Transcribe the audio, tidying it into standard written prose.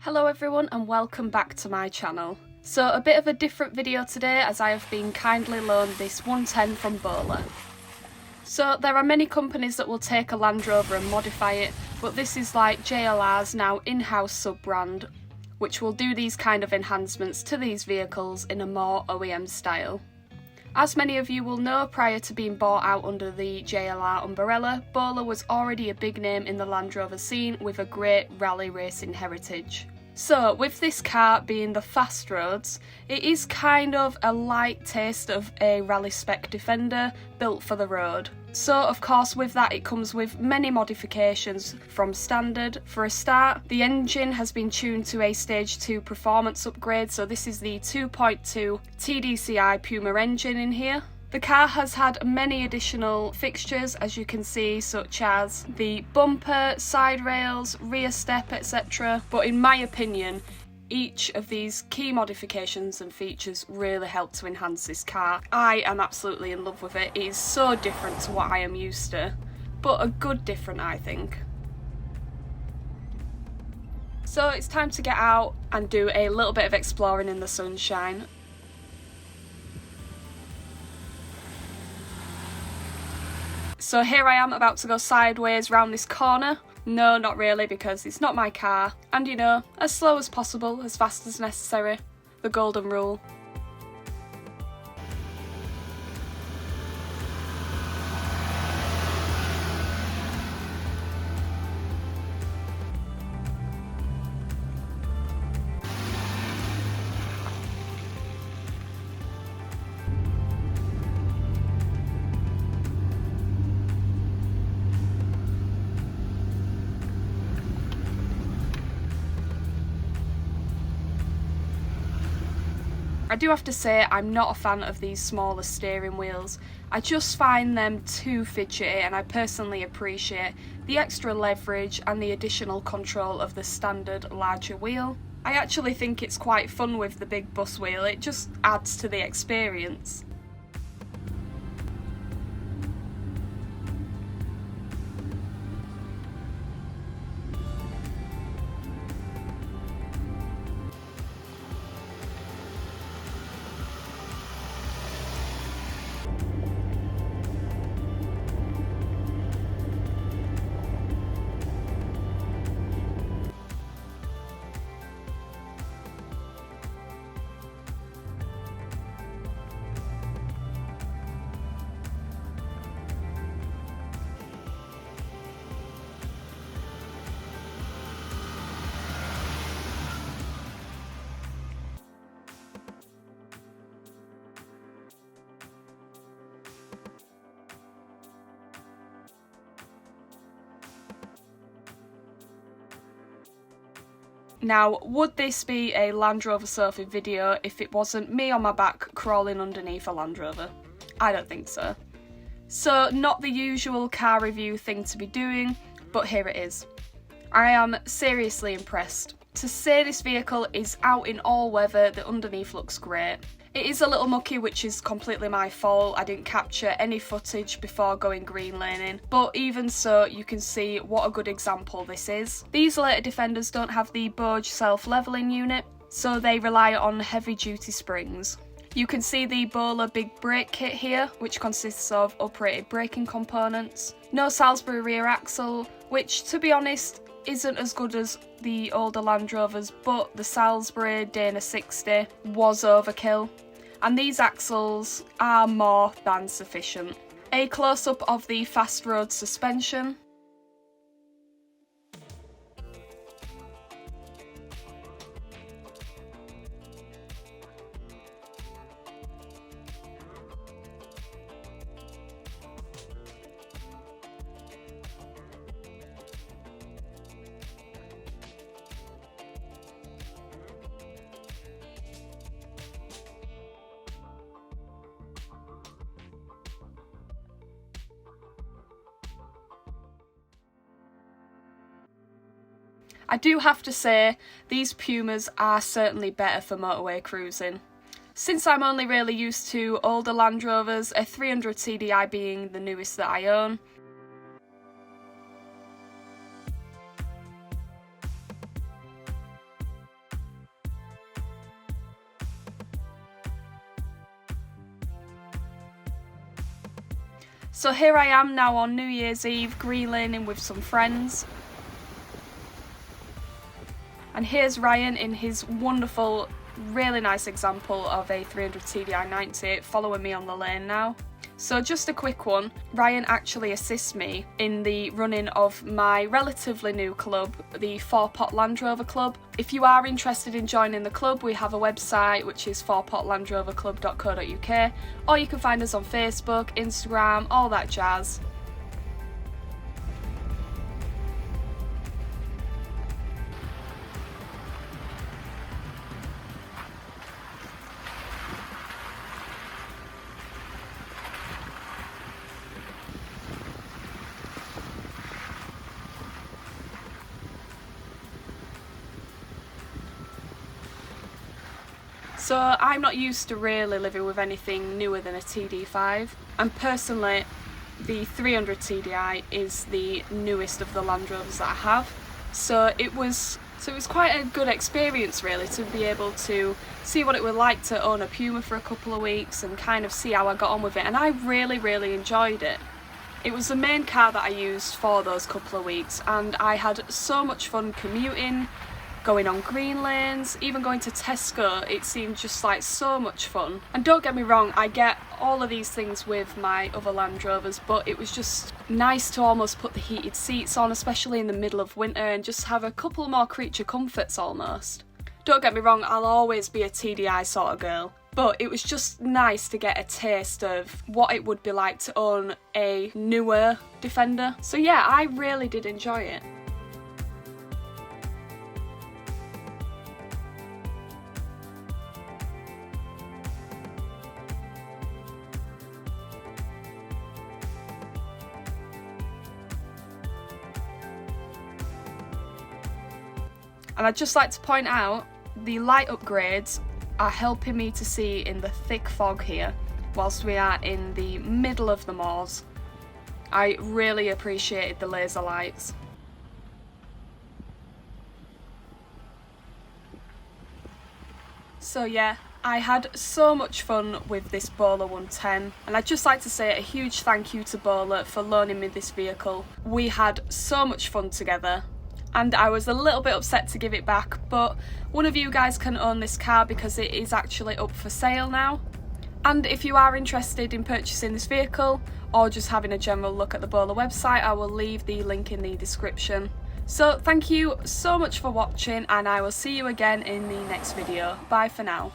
Hello everyone and welcome back to my channel. So a bit of a different video today as I have been kindly loaned this 110 from Bowler. So there are many companies that will take a Land Rover and modify it, but this is like JLR's now in-house sub-brand, which will do these kind of enhancements to these vehicles in a more OEM style. As many of you will know, prior to being bought out under the JLR umbrella, Bowler was already a big name in the Land Rover scene with a great rally racing heritage. So with this car being the fast roads, it is kind of a light taste of a rally spec Defender built for the road. So of course with that it comes with many modifications from standard. For a start, the engine has been tuned to a stage 2 performance upgrade, so this is the 2.2 TDCi Puma engine in here. The car has had many additional fixtures, as you can see, such as the bumper, side rails, rear step, etc. But in my opinion, each of these key modifications and features really help to enhance this car. I am absolutely in love with it. It is so different to what I am used to, but a good different, I think. So it's time to get out and do a little bit of exploring in the sunshine. So here I am about to go sideways round this corner. No, not really, because it's not my car. And you know, as slow as possible, as fast as necessary. The golden rule. I do have to say I'm not a fan of these smaller steering wheels. I just find them too fidgety, and I personally appreciate the extra leverage and the additional control of the standard larger wheel. I actually think it's quite fun with the big bus wheel, it just adds to the experience. Now, would this be a Land Rover Sophie video if it wasn't me on my back crawling underneath a Land Rover? I don't think so. So, not the usual car review thing to be doing, but here it is. I am seriously impressed. To say this vehicle is out in all weather, the underneath looks great. It is a little mucky, which is completely my fault. I didn't capture any footage before going green laning, but even so, you can see what a good example this is. These later Defenders don't have the Boge self-leveling unit, so they rely on heavy-duty springs. You can see the Bowler big brake kit here, which consists of uprated braking components. No Salisbury rear axle, which, to be honest, isn't as good as the older Land Rovers, but the Salisbury Dana 60 was overkill, and these axles are more than sufficient. A close-up of the fast road suspension. I do have to say, these Pumas are certainly better for motorway cruising. Since I'm only really used to older Land Rovers, a 300 TDI being the newest that I own, So here I am now on New Year's Eve, green-laning with some friends. And here's Ryan in his wonderful, really nice example of a 300 TDI 90 following me on the lane now. So just a quick one, Ryan actually assists me in the running of my relatively new club, the 4-Pot Land Rover Club. If you are interested in joining the club, we have a website which is 4potlandroverclub.co.uk, or you can find us on Facebook, Instagram, all that jazz. So I'm not used to really living with anything newer than a TD5, and personally the 300 TDI is the newest of the Land Rovers that I have. So it was quite a good experience really to be able to see what it would like to own a Puma for a couple of weeks and kind of see how I got on with it, and I really enjoyed it. It was the main car that I used for those couple of weeks, and I had so much fun commuting, going on green lanes, even going to Tesco. It seemed just like so much fun. And don't get me wrong, I get all of these things with my other Land Rovers, but it was just nice to almost put the heated seats on, especially in the middle of winter, and just have a couple more creature comforts almost. Don't get me wrong, I'll always be a TDI sort of girl, but it was just nice to get a taste of what it would be like to own a newer Defender. So yeah, I really did enjoy it. And I'd just like to point out, the light upgrades are helping me to see in the thick fog here, whilst we are in the middle of the moors. I really appreciated the laser lights. So yeah, I had so much fun with this Bowler 110, and I'd just like to say a huge thank you to Bowler for loaning me this vehicle. We had so much fun together, and I was a little bit upset to give it back, but one of you guys can own this car because it is actually up for sale now. And if you are interested in purchasing this vehicle, or just having a general look at the Bowler website, I will leave the link in the description. So thank you so much for watching, and I will see you again in the next video. Bye for now.